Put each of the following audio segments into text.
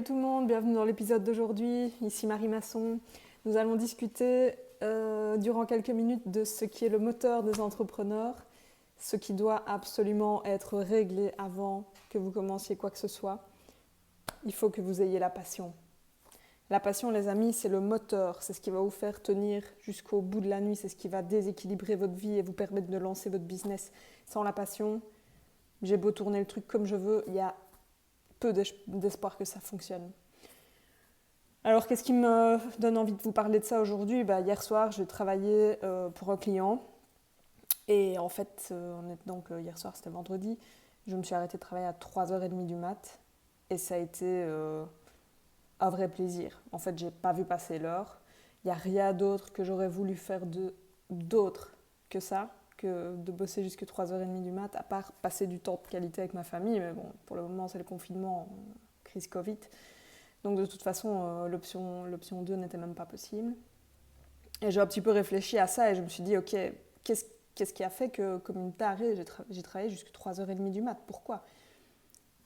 Salut tout le monde, bienvenue dans l'épisode d'aujourd'hui. Ici Marie Masson. Nous allons discuter durant quelques minutes de ce qui est le moteur des entrepreneurs, ce qui doit absolument être réglé avant que vous commenciez quoi que ce soit. Il faut que vous ayez la passion. La passion, les amis, c'est le moteur, c'est ce qui va vous faire tenir jusqu'au bout de la nuit, c'est ce qui va déséquilibrer votre vie et vous permettre de lancer votre business. Sans la passion, j'ai beau tourner le truc comme je veux, il y a peu d'espoir que ça fonctionne. Alors, qu'est-ce qui me donne envie de vous parler de ça aujourd'hui ? Hier soir, j'ai travaillé pour un client. Et en fait, hier soir, c'était vendredi, je me suis arrêtée de travailler à 3h30 du mat. Et ça a été un vrai plaisir. En fait, j'ai pas vu passer l'heure. Il n'y a rien d'autre que j'aurais voulu faire d'autre que ça, que de bosser jusqu'à 3h30 du mat, à part passer du temps de qualité avec ma famille. Mais bon, pour le moment, c'est le confinement, crise Covid. Donc de toute façon, l'option 2 n'était même pas possible. Et j'ai un petit peu réfléchi à ça et je me suis dit, ok, qu'est-ce qui a fait que, comme une tarée, j'ai travaillé jusqu'à 3h30 du mat ? Pourquoi ?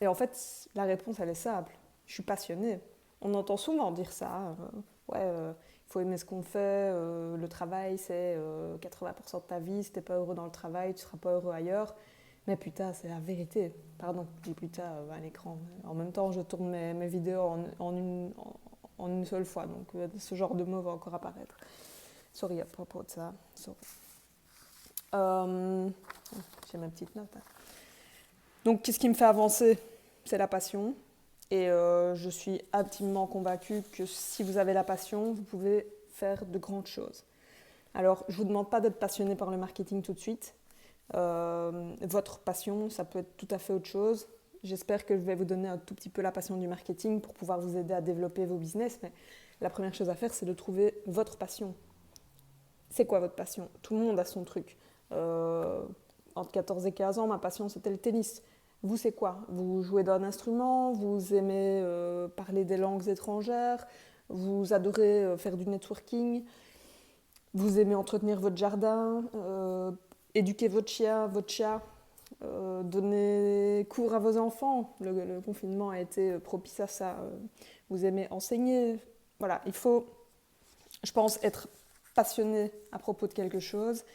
Et en fait, la réponse, elle est simple. Je suis passionnée. On entend souvent dire ça. Il faut aimer ce qu'on fait. Le travail, c'est 80% de ta vie. Si tu n'es pas heureux dans le travail, tu ne seras pas heureux ailleurs. Mais putain, c'est la vérité. Pardon, je dis putain à l'écran. En même temps, je tourne mes vidéos en une seule fois. Donc, ce genre de mot va encore apparaître. Sorry à propos de ça. Sorry. J'ai ma petite note. Hein. Donc, qu'est-ce qui me fait avancer ? C'est la passion. Et je suis intimement convaincue que si vous avez la passion, vous pouvez faire de grandes choses. Alors, je ne vous demande pas d'être passionné par le marketing tout de suite. Votre passion, ça peut être tout à fait autre chose. J'espère que je vais vous donner un tout petit peu la passion du marketing pour pouvoir vous aider à développer vos business. Mais la première chose à faire, c'est de trouver votre passion. C'est quoi votre passion ? Tout le monde a son truc. Entre 14 et 15 ans, ma passion, c'était le tennis. Vous, c'est quoi ? Vous jouez d'un instrument, vous aimez parler des langues étrangères, vous adorez faire du networking, vous aimez entretenir votre jardin, éduquer votre chien, votre chat, donner cours à vos enfants. Le confinement a été propice à ça. Vous aimez enseigner. Voilà, il faut, je pense, être passionné à propos de quelque chose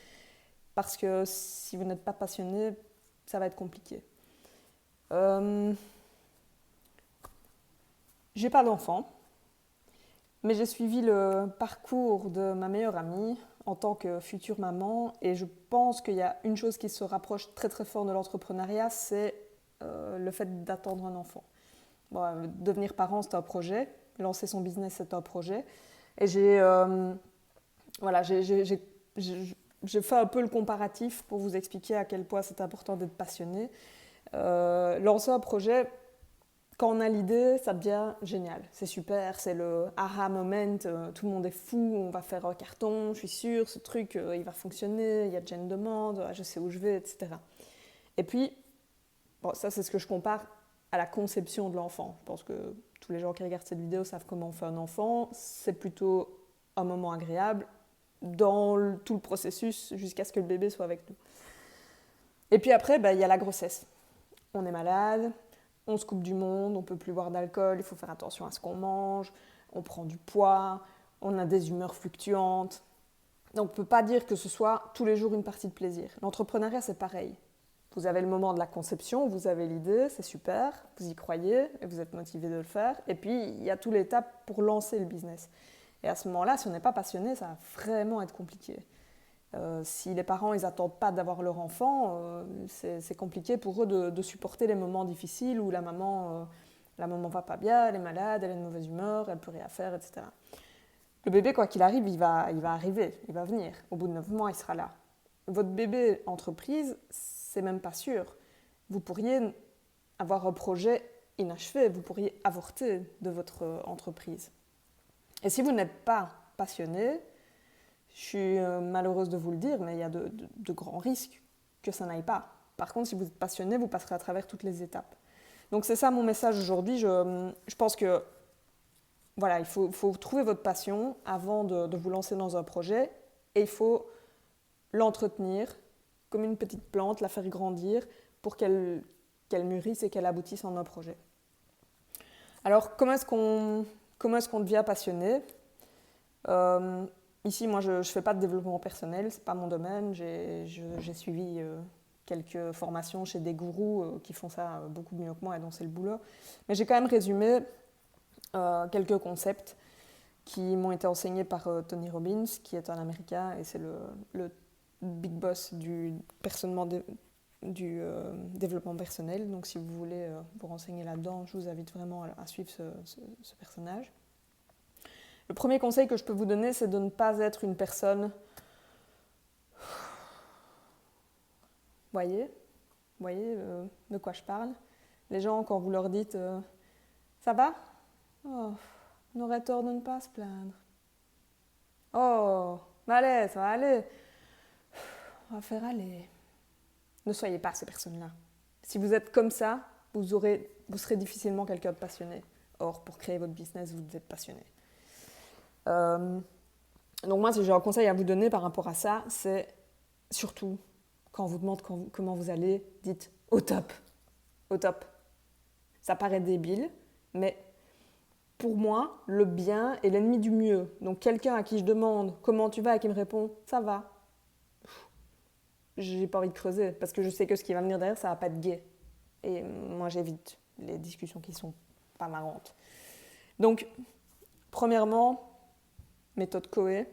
parce que si vous n'êtes pas passionné, ça va être compliqué. J'ai pas d'enfant, mais j'ai suivi le parcours de ma meilleure amie en tant que future maman et je pense qu'il y a une chose qui se rapproche très très fort de l'entrepreneuriat, c'est le fait d'attendre un enfant. Bon, devenir parent, c'est un projet, lancer son business, c'est un projet. Et j'ai fait un peu le comparatif pour vous expliquer à quel point c'est important d'être passionné. Lancer un projet, quand on a l'idée, ça devient génial. C'est super, c'est le aha moment, tout le monde est fou, on va faire un carton, je suis sûre, ce truc, il va fonctionner, il y a déjà une demande, je sais où je vais, etc. Et puis, bon, ça c'est ce que je compare à la conception de l'enfant. Je pense que tous les gens qui regardent cette vidéo savent comment on fait un enfant. C'est plutôt un moment agréable dans tout le processus jusqu'à ce que le bébé soit avec nous. Et puis après, il y a la grossesse. On est malade, on se coupe du monde, on ne peut plus boire d'alcool, il faut faire attention à ce qu'on mange, on prend du poids, on a des humeurs fluctuantes. Donc on ne peut pas dire que ce soit tous les jours une partie de plaisir. L'entrepreneuriat, c'est pareil. Vous avez le moment de la conception, vous avez l'idée, c'est super, vous y croyez et vous êtes motivé de le faire. Et puis, il y a toute l'étape pour lancer le business. Et à ce moment-là, si on n'est pas passionné, ça va vraiment être compliqué. Si les parents ils n'attendent pas d'avoir leur enfant, c'est compliqué pour eux de supporter les moments difficiles où la maman va pas bien, elle est malade, elle est de mauvaise humeur, elle peut rien faire, etc. Le bébé, quoi qu'il arrive, il va arriver, il va venir. Au bout de 9 mois, il sera là. Votre bébé entreprise, c'est même pas sûr. Vous pourriez avoir un projet inachevé, vous pourriez avorter de votre entreprise. Et si vous n'êtes pas passionné, je suis malheureuse de vous le dire, mais il y a de grands risques que ça n'aille pas. Par contre, si vous êtes passionné, vous passerez à travers toutes les étapes. Donc c'est ça mon message aujourd'hui. Je pense que voilà, il faut trouver votre passion avant de vous lancer dans un projet et il faut l'entretenir comme une petite plante, la faire grandir pour qu'elle mûrisse et qu'elle aboutisse en un projet. Alors, comment est-ce qu'on devient passionné? Ici, moi, je ne fais pas de développement personnel, ce n'est pas mon domaine. J'ai suivi quelques formations chez des gourous qui font ça beaucoup mieux que moi et dont c'est le boulot. Mais j'ai quand même résumé quelques concepts qui m'ont été enseignés par Tony Robbins, qui est un Américain et c'est le big boss du développement personnel. Donc si vous voulez vous renseigner là-dedans, je vous invite vraiment à suivre ce personnage. Le premier conseil que je peux vous donner, c'est de ne pas être une personne... Voyez de quoi je parle? Les gens, quand vous leur dites ça va? Oh, on aurait tort de ne pas se plaindre. Oh, allez, ça va aller. On va faire aller. Ne soyez pas ces personnes-là. Si vous êtes comme ça, vous serez difficilement quelqu'un de passionné. Or, pour créer votre business, vous êtes passionné. Donc moi, si j'ai un conseil à vous donner par rapport à ça, c'est surtout, quand on vous demande comment vous allez, dites au top. Au top. Ça paraît débile, mais pour moi, le bien est l'ennemi du mieux. Donc quelqu'un à qui je demande comment tu vas et qui me répond ça va, j'ai pas envie de creuser parce que je sais que ce qui va venir derrière, ça va pas être gai. Et moi, j'évite les discussions qui sont pas marrantes. Donc, premièrement, méthode Coe,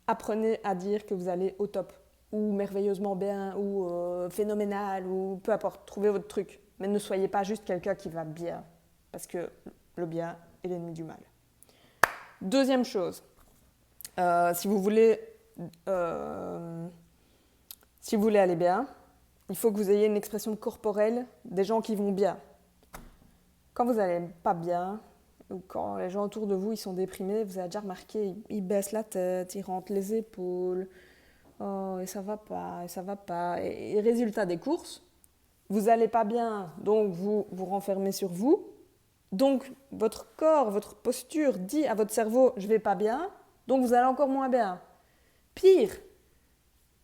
apprenez à dire que vous allez au top ou merveilleusement bien ou phénoménal ou peu importe, trouvez votre truc. Mais ne soyez pas juste quelqu'un qui va bien parce que le bien est l'ennemi du mal. Deuxième chose, si vous voulez aller bien, il faut que vous ayez une expression corporelle des gens qui vont bien. Quand vous n'allez pas bien, ou quand les gens autour de vous ils sont déprimés, vous avez déjà remarqué, ils baissent la tête, ils rentrent les épaules, oh, et ça va pas, et ça va pas. Et résultat des courses, vous n'allez pas bien, donc vous vous renfermez sur vous. Donc votre corps, votre posture dit à votre cerveau « je vais pas bien », donc vous allez encore moins bien. Pire,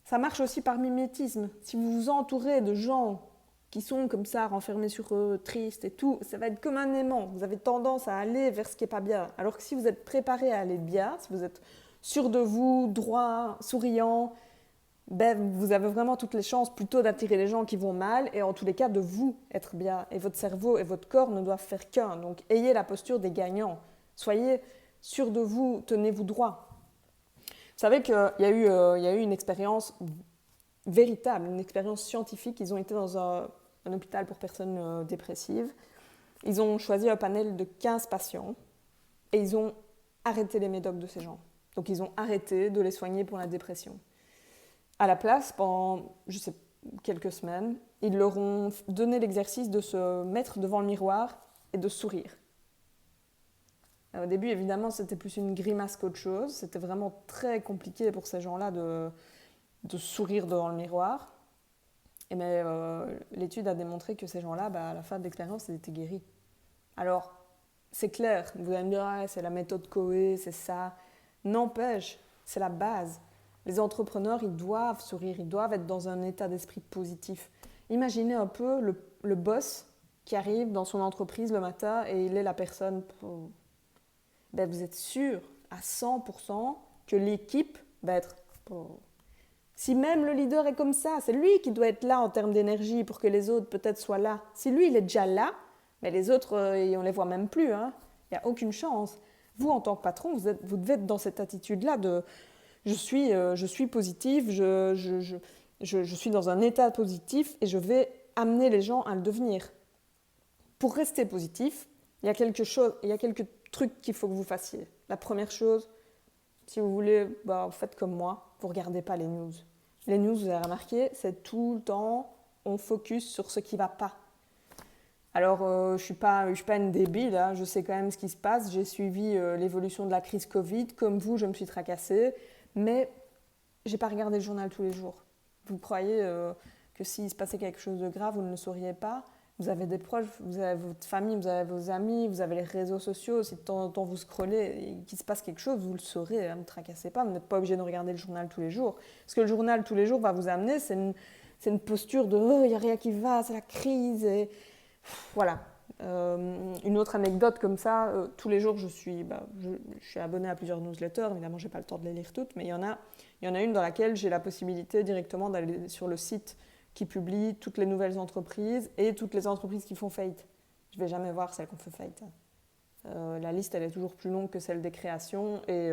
ça marche aussi par mimétisme. Si vous vous entourez de gens qui sont comme ça, renfermés sur eux, tristes et tout, ça va être comme un aimant. Vous avez tendance à aller vers ce qui n'est pas bien. Alors que si vous êtes préparé à aller bien, si vous êtes sûr de vous, droit, souriant, ben, vous avez vraiment toutes les chances plutôt d'attirer les gens qui vont mal et en tous les cas de vous être bien. Et votre cerveau et votre corps ne doivent faire qu'un. Donc ayez la posture des gagnants. Soyez sûr de vous, tenez-vous droit. Vous savez qu'il y a eu une expérience véritable, une expérience scientifique. Ils ont été dans un hôpital pour personnes dépressives. Ils ont choisi un panel de 15 patients et ils ont arrêté les médocs de ces gens. Donc ils ont arrêté de les soigner pour la dépression. À la place, pendant, quelques semaines, ils leur ont donné l'exercice de se mettre devant le miroir et de sourire. Au début, évidemment, c'était plus une grimace qu'autre chose. C'était vraiment très compliqué pour ces gens-là de sourire devant le miroir. Mais l'étude a démontré que ces gens-là, à la fin de l'expérience, ils étaient guéris. Alors, c'est clair, vous allez me dire, ah, c'est la méthode Coe, c'est ça. N'empêche, c'est la base. Les entrepreneurs, ils doivent sourire, ils doivent être dans un état d'esprit positif. Imaginez un peu le boss qui arrive dans son entreprise le matin et il est la personne... vous êtes sûr à 100% que l'équipe va être... Si même le leader est comme ça, c'est lui qui doit être là en termes d'énergie pour que les autres peut-être soient là. Si lui, il est déjà là, mais les autres, on ne les voit même plus. Hein. Il n'y a aucune chance. Vous, en tant que patron, vous devez être dans cette attitude-là de je suis positif, je suis dans un état positif et je vais amener les gens à le devenir. Pour rester positif, il y a quelques trucs qu'il faut que vous fassiez. La première chose, si vous voulez, faites comme moi, vous ne regardez pas les news. Les news, vous avez remarqué, c'est tout le temps, on focus sur ce qui ne va pas. Alors, je suis pas une débile, hein, je sais quand même ce qui se passe. J'ai suivi l'évolution de la crise Covid. Comme vous, je me suis tracassée, mais je n'ai pas regardé le journal tous les jours. Vous croyez que s'il se passait quelque chose de grave, vous ne le sauriez pas? Vous avez des proches, vous avez votre famille, vous avez vos amis, vous avez les réseaux sociaux. Si de temps en temps vous scrollez et qu'il se passe quelque chose, vous le saurez. Ne tracassez pas, vous n'êtes pas obligé de regarder le journal tous les jours. Ce que le journal tous les jours va vous amener, c'est une posture de « oh, il n'y a rien qui va, c'est la crise ». Et voilà. Une autre anecdote comme ça, tous les jours je suis abonnée à plusieurs newsletters, évidemment je n'ai pas le temps de les lire toutes, mais il y en a une dans laquelle j'ai la possibilité directement d'aller sur le site qui publie toutes les nouvelles entreprises et toutes les entreprises qui font faillite. Je ne vais jamais voir celles qui ont fait faillite. La liste elle est toujours plus longue que celle des créations et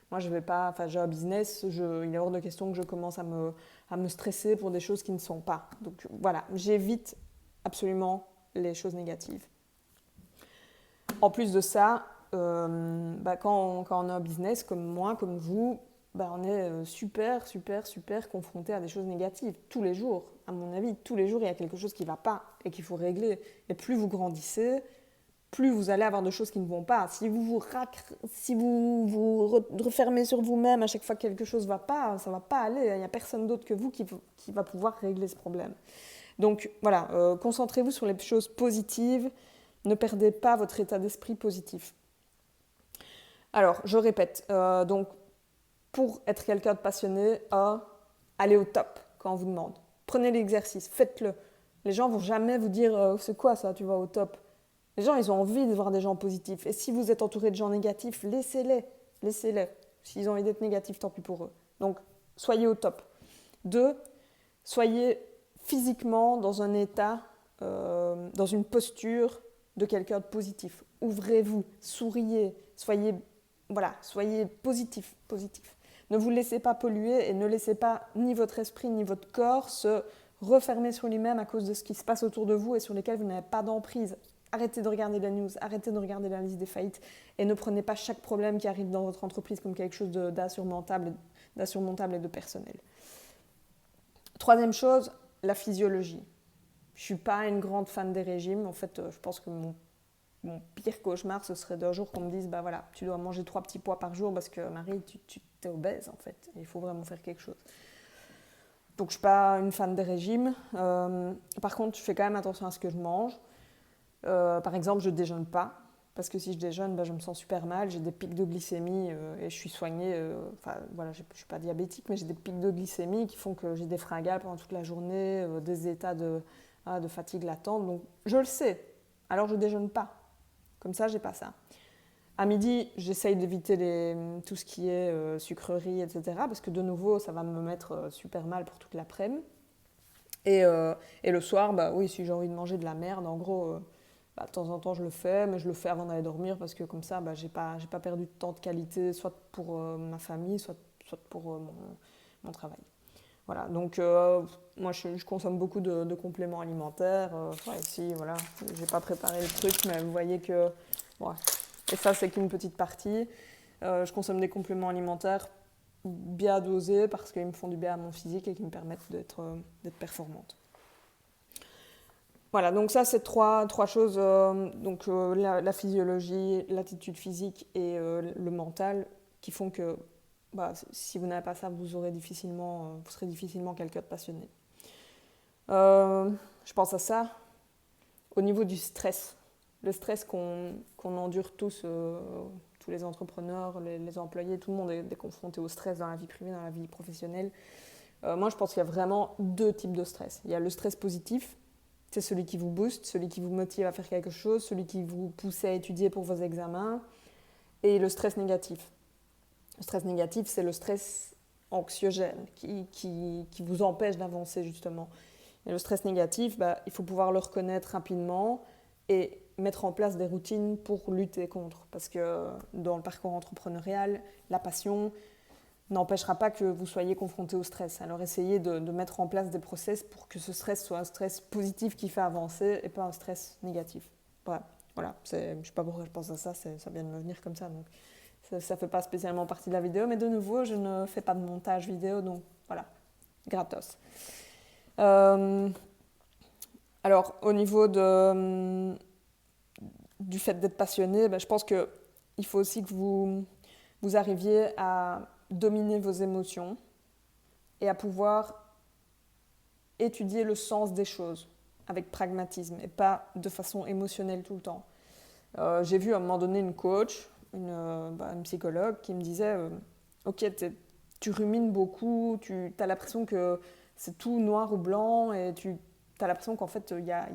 moi je vais pas, enfin j'ai un business, il est hors de question que je commence à me stresser pour des choses qui ne sont pas. Donc voilà, j'évite absolument les choses négatives. En plus de ça, quand on a un business comme moi, comme vous, on est super confronté à des choses négatives tous les jours. À mon avis, tous les jours il y a quelque chose qui ne va pas et qu'il faut régler. Et plus vous grandissez, plus vous allez avoir de choses qui ne vont pas. Si vous refermez sur vous-même à chaque fois que quelque chose ne va pas, ça ne va pas aller. Il n'y a personne d'autre que vous qui va pouvoir régler ce problème. Donc voilà, concentrez-vous sur les choses positives. Ne perdez pas votre état d'esprit positif. Alors, je répète, donc pour être quelqu'un de passionné, allez au top quand on vous demande. Prenez l'exercice, faites-le. Les gens ne vont jamais vous dire c'est quoi ça, tu vas au top. Les gens, ils ont envie de voir des gens positifs. Et si vous êtes entouré de gens négatifs, laissez-les. S'ils ont envie d'être négatifs, tant pis pour eux. Donc, soyez au top. 2, soyez physiquement dans un état, dans une posture de quelqu'un de positif. Ouvrez-vous, souriez, soyez positif. Ne vous laissez pas polluer et ne laissez pas ni votre esprit ni votre corps se refermer sur lui-même à cause de ce qui se passe autour de vous et sur lesquels vous n'avez pas d'emprise. Arrêtez de regarder la news, arrêtez de regarder la liste des faillites et ne prenez pas chaque problème qui arrive dans votre entreprise comme quelque chose d'insurmontable et de personnel. Troisième chose, la physiologie. Je ne suis pas une grande fan des régimes. En fait, je pense que mon pire cauchemar, ce serait d'un jour qu'on me dise tu dois manger 3 petits pois par jour parce que Marie, tu es obèse en fait. Et il faut vraiment faire quelque chose. Donc je ne suis pas une fan des régimes. Par contre, je fais quand même attention à ce que je mange. Par exemple, je ne déjeune pas. Parce que si je déjeune, je me sens super mal, j'ai des pics de glycémie et je suis soignée. Je ne suis pas diabétique, mais j'ai des pics de glycémie qui font que j'ai des fringales pendant toute la journée, des états de fatigue latente. Donc je le sais, alors je ne déjeune pas. Comme ça, je n'ai pas ça. À midi, j'essaye d'éviter tout ce qui est sucreries, etc. Parce que de nouveau, ça va me mettre super mal pour toute l'après-midi. Et le soir, oui, si j'ai envie de manger de la merde, en gros... de temps en temps, je le fais, mais je le fais avant d'aller dormir parce que comme ça, j'ai pas perdu de temps de qualité, soit pour ma famille, soit pour mon travail. Voilà, donc moi, je consomme beaucoup de compléments alimentaires. Ici, voilà, j'ai pas préparé le truc, mais vous voyez que... Ouais. Et ça, c'est qu'une petite partie. Je consomme des compléments alimentaires bien dosés parce qu'ils me font du bien à mon physique et qui me permettent d'être performante. Voilà, donc ça, c'est trois choses, la physiologie, l'attitude physique et le mental qui font que si vous n'avez pas ça, vous serez difficilement quelqu'un de passionné. Je pense à ça. Au niveau du stress, le stress qu'on endure tous les entrepreneurs, les employés, tout le monde est confronté au stress dans la vie privée, dans la vie professionnelle. Moi, je pense qu'il y a vraiment 2 types de stress. Il y a le stress positif, c'est celui qui vous booste, celui qui vous motive à faire quelque chose, celui qui vous pousse à étudier pour vos examens, et le stress négatif. Le stress négatif, c'est le stress anxiogène qui vous empêche d'avancer justement. Et le stress négatif, il faut pouvoir le reconnaître rapidement et mettre en place des routines pour lutter contre. Parce que dans le parcours entrepreneurial, la passion n'empêchera pas que vous soyez confronté au stress. Alors essayez de mettre en place des process pour que ce stress soit un stress positif qui fait avancer et pas un stress négatif. Voilà. Je ne sais pas pourquoi je pense à ça, ça vient de me venir comme ça. Donc ça ne fait pas spécialement partie de la vidéo, mais de nouveau, je ne fais pas de montage vidéo, donc voilà, gratos. Alors, au niveau du fait d'être passionné, je pense qu'il faut aussi que vous arriviez à dominer vos émotions et à pouvoir étudier le sens des choses avec pragmatisme et pas de façon émotionnelle tout le temps. J'ai vu à un moment donné une coach, une psychologue qui me disait ok, tu rumines beaucoup, tu as l'impression que c'est tout noir ou blanc et tu as l'impression qu'en fait il y a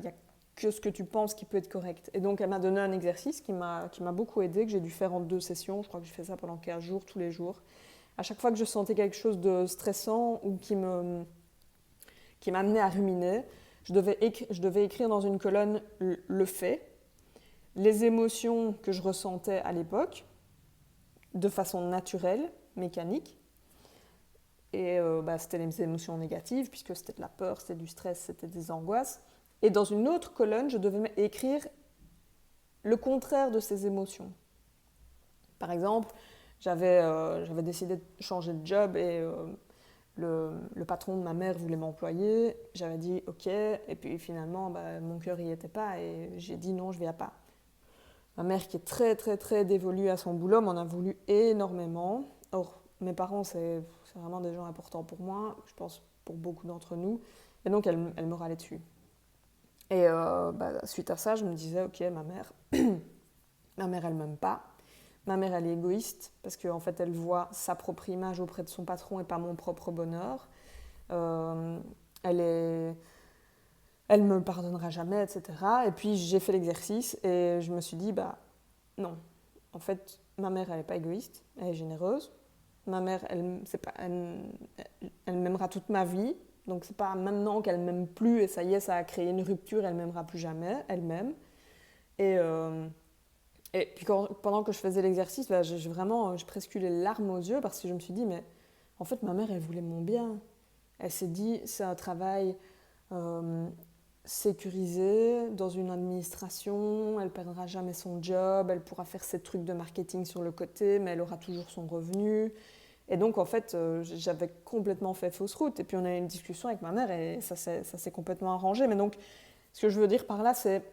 que ce que tu penses qui peut être correct. Et donc, elle m'a donné un exercice qui m'a beaucoup aidé, que j'ai dû faire en 2 sessions. Je crois que j'ai fait ça pendant 15 jours, tous les jours. À chaque fois que je sentais quelque chose de stressant ou qui m'amenait à ruminer, je devais écrire dans une colonne le fait, les émotions que je ressentais à l'époque, de façon naturelle, mécanique. Et c'était les émotions négatives, puisque c'était de la peur, c'était du stress, c'était des angoisses. Et dans une autre colonne, je devais écrire le contraire de ces émotions. Par exemple, j'avais décidé de changer de job et le patron de ma mère voulait m'employer. J'avais dit OK, et puis finalement, mon cœur n'y était pas et j'ai dit non, je ne viens pas. Ma mère, qui est très, très, très dévolue à son boulot, m'en a voulu énormément. Or, mes parents, c'est vraiment des gens importants pour moi, je pense pour beaucoup d'entre nous. Et donc, elle me râlait dessus. Et suite à ça, je me disais, OK, ma mère, elle m'aime pas. Ma mère, elle est égoïste, parce qu'en fait, elle voit sa propre image auprès de son patron et pas mon propre bonheur. Elle me pardonnera jamais, etc. Et puis, j'ai fait l'exercice et je me suis dit, non. En fait, ma mère, elle n'est pas égoïste, elle est généreuse. Ma mère, elle m'aimera toute ma vie. Donc, c'est pas maintenant qu'elle m'aime plus et ça y est, ça a créé une rupture, elle m'aimera plus jamais, elle m'aime. Et puis, pendant que je faisais l'exercice, j'ai presque eu les larmes aux yeux parce que je me suis dit, mais en fait, ma mère, elle voulait mon bien. Elle s'est dit, c'est un travail sécurisé dans une administration, elle ne perdra jamais son job, elle pourra faire ses trucs de marketing sur le côté, mais elle aura toujours son revenu. Et donc, en fait, j'avais complètement fait fausse route. Et puis, on a eu une discussion avec ma mère et ça s'est complètement arrangé. Mais donc, ce que je veux dire par là, c'est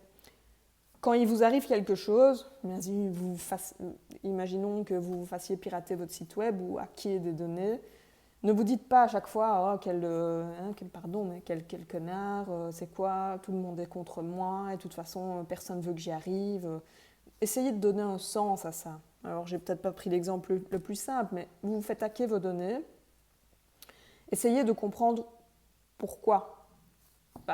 quand il vous arrive quelque chose, imaginons que vous fassiez pirater votre site web ou hacker des données, ne vous dites pas à chaque fois oh, quel connard, c'est quoi, tout le monde est contre moi et de toute façon personne ne veut que j'y arrive. Essayez de donner un sens à ça. Alors j'ai peut-être pas pris l'exemple le plus simple, mais vous vous faites hacker vos données. Essayez de comprendre pourquoi.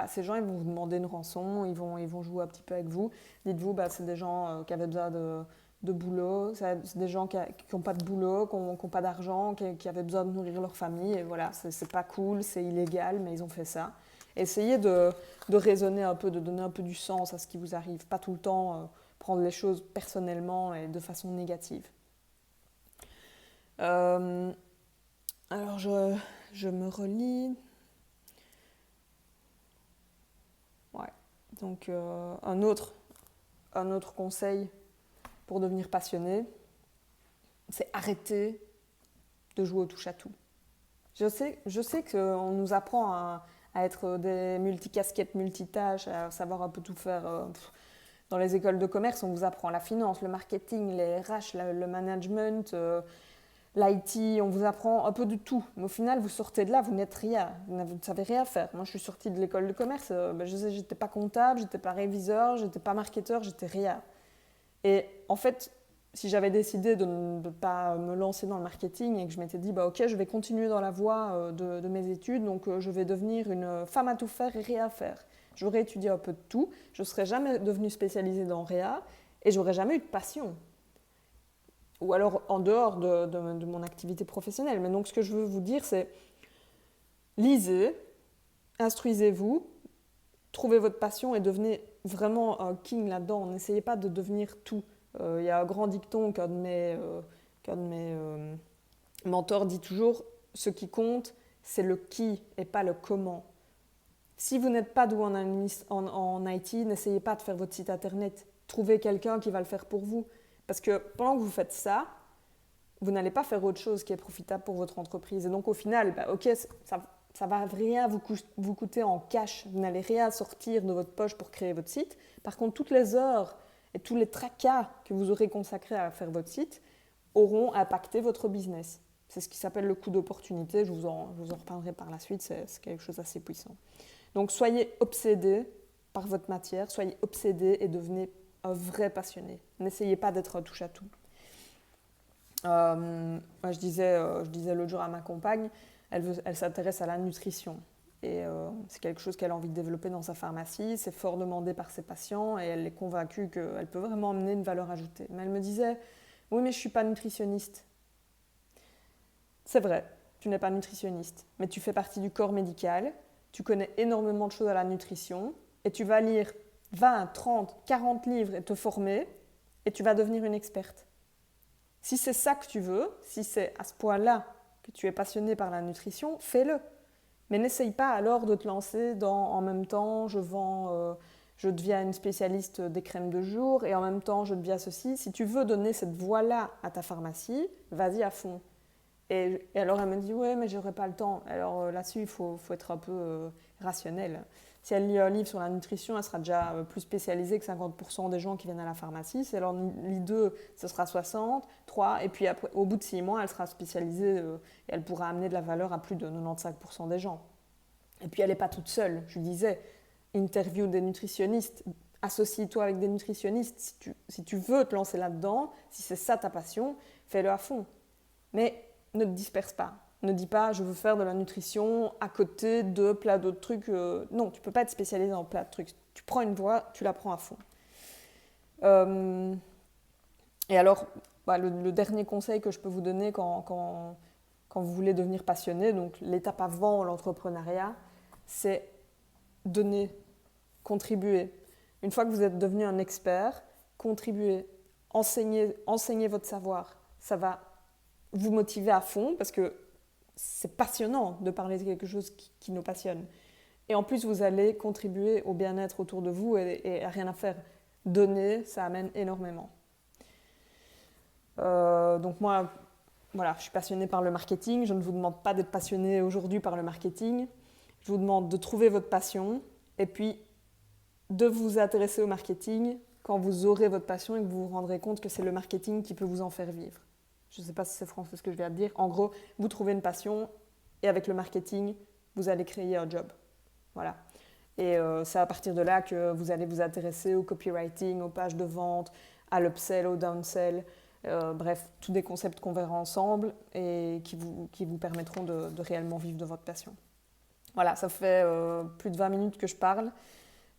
Ces gens ils vont vous demander une rançon, ils vont jouer un petit peu avec vous. Dites-vous c'est des gens qui avaient besoin de boulot, c'est des gens qui n'ont pas de boulot, qui n'ont pas d'argent, qui avaient besoin de nourrir leur famille. Et voilà, c'est pas cool, c'est illégal, mais ils ont fait ça. Essayez de raisonner un peu, de donner un peu du sens à ce qui vous arrive. Pas tout le temps prendre les choses personnellement et de façon négative. Alors, je me relis. Ouais. Donc, un autre conseil pour devenir passionné, c'est arrêter de jouer au touche-à-tout. Je sais qu'on nous apprend à être des multicasquettes, multitâches, à savoir un peu tout faire. Dans les écoles de commerce, on vous apprend la finance, le marketing, les RH, le management, l'IT, on vous apprend un peu de tout. Mais au final, vous sortez de là, vous n'êtes rien, vous ne savez rien faire. Moi, je suis sortie de l'école de commerce, je n'étais pas comptable, je n'étais pas réviseur, je n'étais pas marketeur, j'étais rien. Et en fait, si j'avais décidé de ne pas me lancer dans le marketing et que je m'étais dit, ok, je vais continuer dans la voie de mes études, donc je vais devenir une femme à tout faire et rien faire. J'aurais étudié un peu de tout, je ne serais jamais devenue spécialisée dans réa et j'aurais jamais eu de passion. Ou alors en dehors de mon activité professionnelle. Mais donc ce que je veux vous dire, c'est lisez, instruisez-vous, trouvez votre passion et devenez vraiment un king là-dedans. N'essayez pas de devenir tout. Il y a un grand dicton qu'un de mes mentors dit toujours, ce qui compte, c'est le qui et pas le comment. Si vous n'êtes pas doué en IT, n'essayez pas de faire votre site internet. Trouvez quelqu'un qui va le faire pour vous. Parce que pendant que vous faites ça, vous n'allez pas faire autre chose qui est profitable pour votre entreprise. Et donc au final, ok, ça va rien vous coûter en cash. Vous n'allez rien sortir de votre poche pour créer votre site. Par contre, toutes les heures et tous les tracas que vous aurez consacrés à faire votre site auront impacté votre business. C'est ce qui s'appelle le coût d'opportunité. Je vous en reparlerai par la suite. C'est quelque chose d'assez puissant. Donc soyez obsédés par votre matière, soyez obsédés et devenez un vrai passionné. N'essayez pas d'être un touche-à-tout. Je disais l'autre jour à ma compagne, elle s'intéresse à la nutrition. Et c'est quelque chose qu'elle a envie de développer dans sa pharmacie. C'est fort demandé par ses patients et elle est convaincue qu'elle peut vraiment amener une valeur ajoutée. Mais elle me disait, oui, mais je ne suis pas nutritionniste. C'est vrai, tu n'es pas nutritionniste, mais tu fais partie du corps médical, tu connais énormément de choses à la nutrition et tu vas lire 20, 30, 40 livres et te former et tu vas devenir une experte. Si c'est ça que tu veux, si c'est à ce point-là que tu es passionné par la nutrition, fais-le. Mais n'essaye pas alors de te lancer en même temps, je deviens une spécialiste des crèmes de jour et en même temps je deviens ceci. Si tu veux donner cette voie-là à ta pharmacie, vas-y à fond. Et alors elle me dit, ouais, mais j'aurai pas le temps. Alors là-dessus, il faut être un peu rationnel. Si elle lit un livre sur la nutrition, elle sera déjà plus spécialisée que 50% des gens qui viennent à la pharmacie. Si elle en lit 2, ce sera 60, 3, et puis après, au bout de 6 mois, elle sera spécialisée et elle pourra amener de la valeur à plus de 95% des gens. Et puis elle n'est pas toute seule. Je lui disais, interview des nutritionnistes, associe-toi avec des nutritionnistes. Si tu veux te lancer là-dedans, si c'est ça ta passion, fais-le à fond. Mais ne te disperse pas. Ne dis pas, je veux faire de la nutrition à côté de plein d'autres trucs. Non, tu ne peux pas être spécialisé dans plein de trucs. Tu prends une voie, tu la prends à fond. Et alors, le dernier conseil que je peux vous donner quand vous voulez devenir passionné, donc l'étape avant l'entrepreneuriat, c'est donner, contribuer. Une fois que vous êtes devenu un expert, contribuer, enseigner votre savoir. Ça va vous motiver à fond parce que c'est passionnant de parler de quelque chose qui nous passionne. Et en plus, vous allez contribuer au bien-être autour de vous et à rien à faire. Donner, ça amène énormément. Donc moi, voilà, je suis passionnée par le marketing. Je ne vous demande pas d'être passionné aujourd'hui par le marketing. Je vous demande de trouver votre passion et puis de vous intéresser au marketing quand vous aurez votre passion et que vous vous rendrez compte que c'est le marketing qui peut vous en faire vivre. Je ne sais pas si c'est français ce que je viens de dire. En gros, vous trouvez une passion et avec le marketing, vous allez créer un job. Voilà. Et c'est à partir de là que vous allez vous intéresser au copywriting, aux pages de vente, à l'upsell, au downsell. Bref, tous des concepts qu'on verra ensemble et qui vous permettront de réellement vivre de votre passion. Voilà, ça fait plus de 20 minutes que je parle.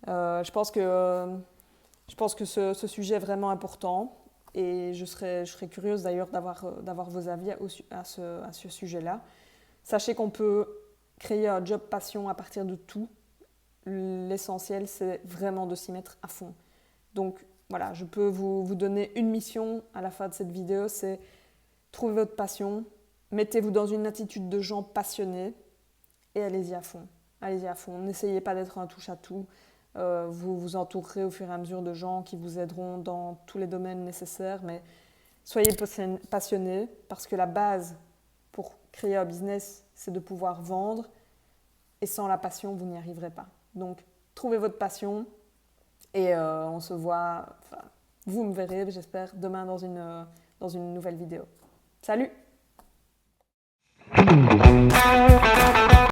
Je pense que ce sujet est vraiment important. Et je serais curieuse d'ailleurs d'avoir vos avis à ce sujet-là. Sachez qu'on peut créer un job passion à partir de tout. L'essentiel, c'est vraiment de s'y mettre à fond. Donc voilà, je peux vous donner une mission à la fin de cette vidéo, c'est trouver votre passion, mettez-vous dans une attitude de gens passionnés et allez-y à fond. Allez-y à fond, n'essayez pas d'être un touche-à-tout. Vous vous entourerez au fur et à mesure de gens qui vous aideront dans tous les domaines nécessaires, mais soyez passionnés parce que la base pour créer un business, c'est de pouvoir vendre et sans la passion, vous n'y arriverez pas. Donc, trouvez votre passion et on se voit, vous me verrez, j'espère, demain dans une nouvelle vidéo. Salut!